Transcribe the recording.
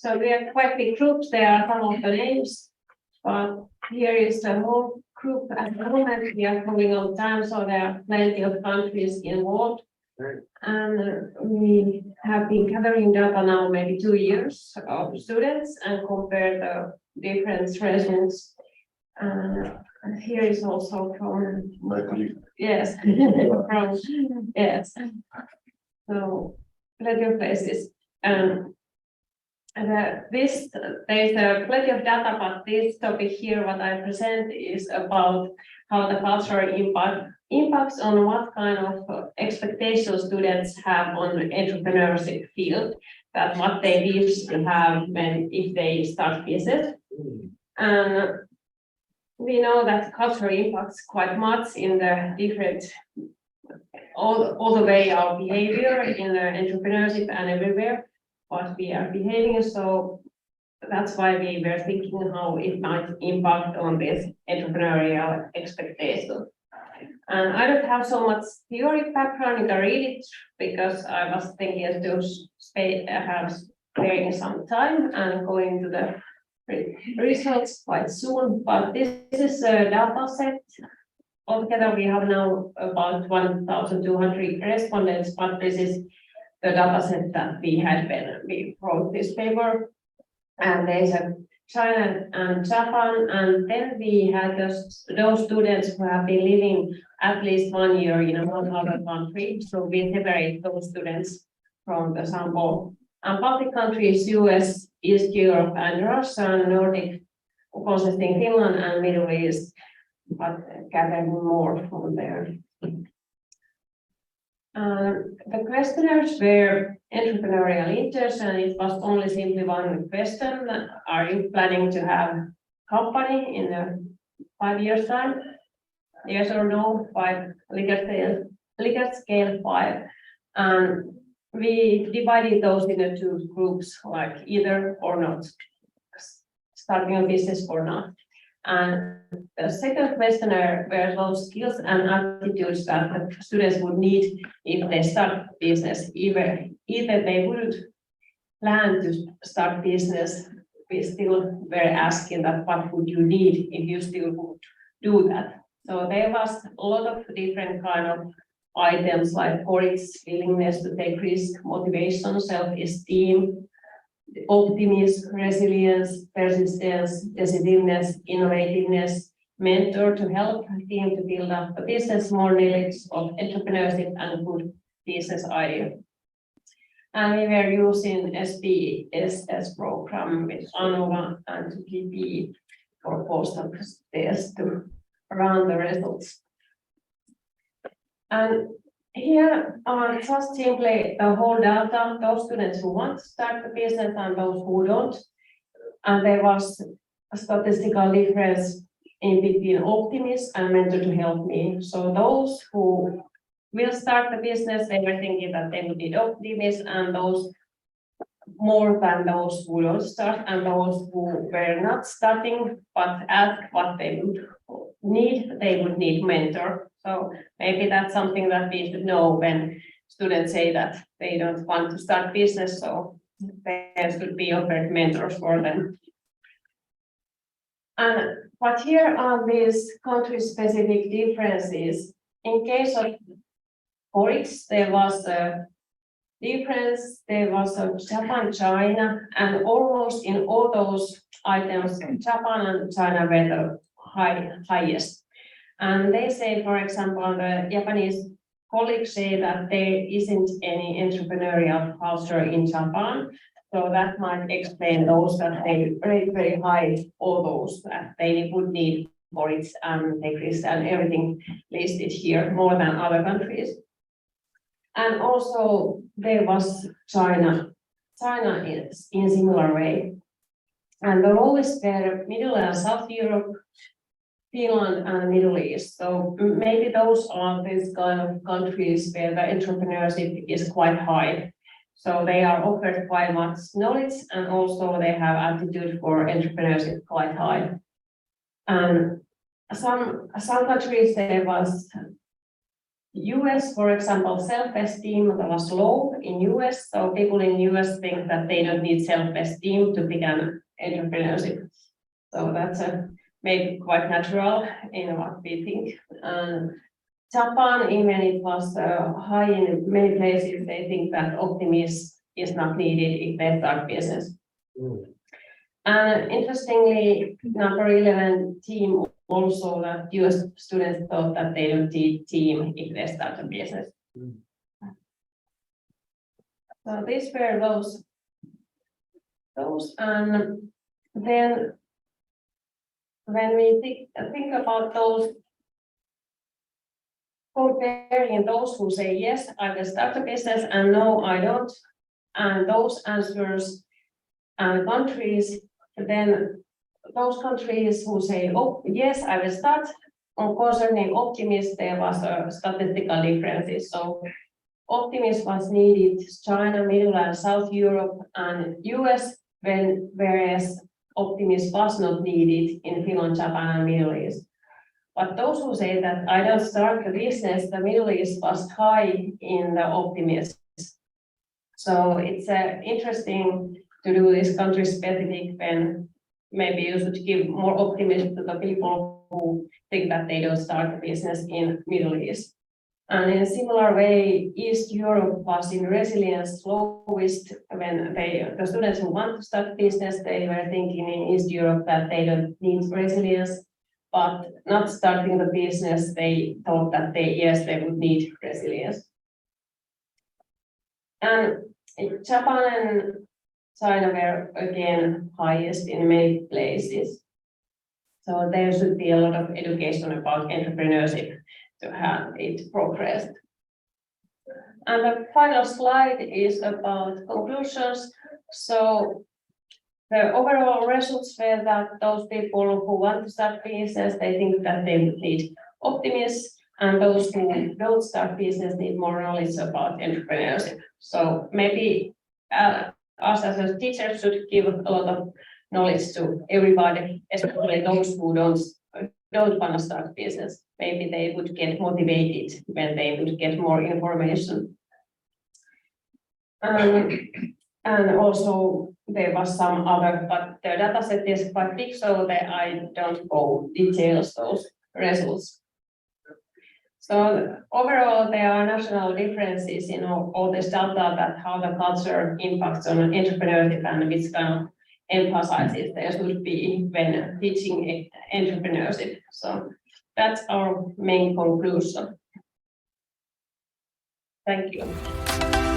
So we are quite big groups. There are some of the names, but here is the whole group at the moment. We are going on time, so there are plenty of countries involved. Right. And we have been gathering data now maybe 2 years of students and compare the different regions. Here is also from yes, from yes. So plenty of places. There's plenty of data, but this topic here, what I present, is about how the cultural impacts on what kind of expectations students have on the entrepreneurship field, that what they wish to have if they start business. And we know that culture impacts quite much in the different, all the way our behavior in the entrepreneurship and everywhere, what we are behaving. So that's why we were thinking how it might impact on this entrepreneurial expectation. And I don't have so much theory background in the read it because I was thinking to sparing some time and going to the results quite soon. But this is a data set. Altogether, we have now about 1,200 respondents, but this is the data set that we had when we wrote this paper. And there's a China and Japan, and then we had those students who have been living at least 1 year in another country. So we separate those students from the sample. And Baltic countries, US, East Europe, and Russia, and Nordic, consisting Finland and Middle East, but gathering more from there. The questionnaires were entrepreneurial interest, and it was only simply one question: are you planning to have company in 5 years' time? Yes or no? 5 liquor scale 5. And we divided those into 2 groups, like either or not, starting a business or not. And the second questionnaire were those skills and attitudes that the students would need if they start business. Either they wouldn't plan to start business, we still were asking that what would you need if you still would do that. So there was a lot of different kind of items like courage, willingness to take risk, motivation, self-esteem, optimism, resilience, persistence, decisiveness, innovativeness, mentor to help the team to build up a business, more knowledge of entrepreneurship and good business idea. And we were using SPSS program with ANOVA and CBER for postal tests to run the results. And here are just simply the whole data, those students who want to start the business and those who don't. And there was a statistical difference in between optimists and mentor to help me. So those who will start the business, they were thinking that they would need optimists, and those more than those who don't start, and those who were not starting but asked what they would need, they would need mentor. So maybe that's something that we should know when students say that they don't want to start business, so there should be offered mentors for them. But here are these country-specific differences. In case of courage, there was a difference. There was a Japan, China, and almost in all those items, Japan and China were the highest. And they say, for example, the Japanese colleagues say that there isn't any entrepreneurial culture in Japan. So that might explain those that they rate very high, all those that they would need courage and take risks and everything listed here more than other countries. And also there was China. China is in similar way. And the lowest were Middle and South Europe, Finland and Middle East. So maybe those are these kind of countries where the entrepreneurship is quite high. So they are offered quite much knowledge, and also they have attitude for entrepreneurship quite high. And some countries there was US, for example, self-esteem was low in US, so people in US think that they don't need self-esteem to begin entrepreneurship. So that's maybe quite natural in what we think. Japan, even it was high in many places, they think that optimism is not needed if they start business. And interestingly, number 11 team also that US students thought that they don't need team if they start a business. So these were those, and then when we think about those, comparing those who say yes, I will start a business, and no, I don't, and those answers and countries, then those countries who say, oh, yes, I will start, concerning optimism, there was a statistical differences. So optimism was needed China, Middle and South Europe, and US, whereas optimism was not needed in Finland, Japan, and Middle East. But those who say that I don't start a business, the Middle East was high in the optimism. So it's interesting to do this country specific when maybe you should give more optimism to the people who think that they don't start a business in Middle East. And in a similar way, East Europe was in resilience lowest when the students who want to start business, they were thinking in East Europe that they don't need resilience, but not starting the business, they thought that they would need resilience. And Japan and China were again highest in many places. So there should be a lot of education about entrepreneurship to have it progressed. And the final slide is about conclusions. So the overall results were that those people who want to start business, they think that they would need optimism, and those who don't start business need more knowledge about entrepreneurship. So maybe us as a teacher should give a lot of knowledge to everybody, especially those who don't want to start business. Maybe they would get motivated when they would get more information. And also there was some other, but the data set is quite big, so that I don't go details those results. So overall, there are national differences in all this data that how the culture impacts on entrepreneurship and which kind of emphasis there should be when teaching entrepreneurship. So that's our main conclusion. Thank you.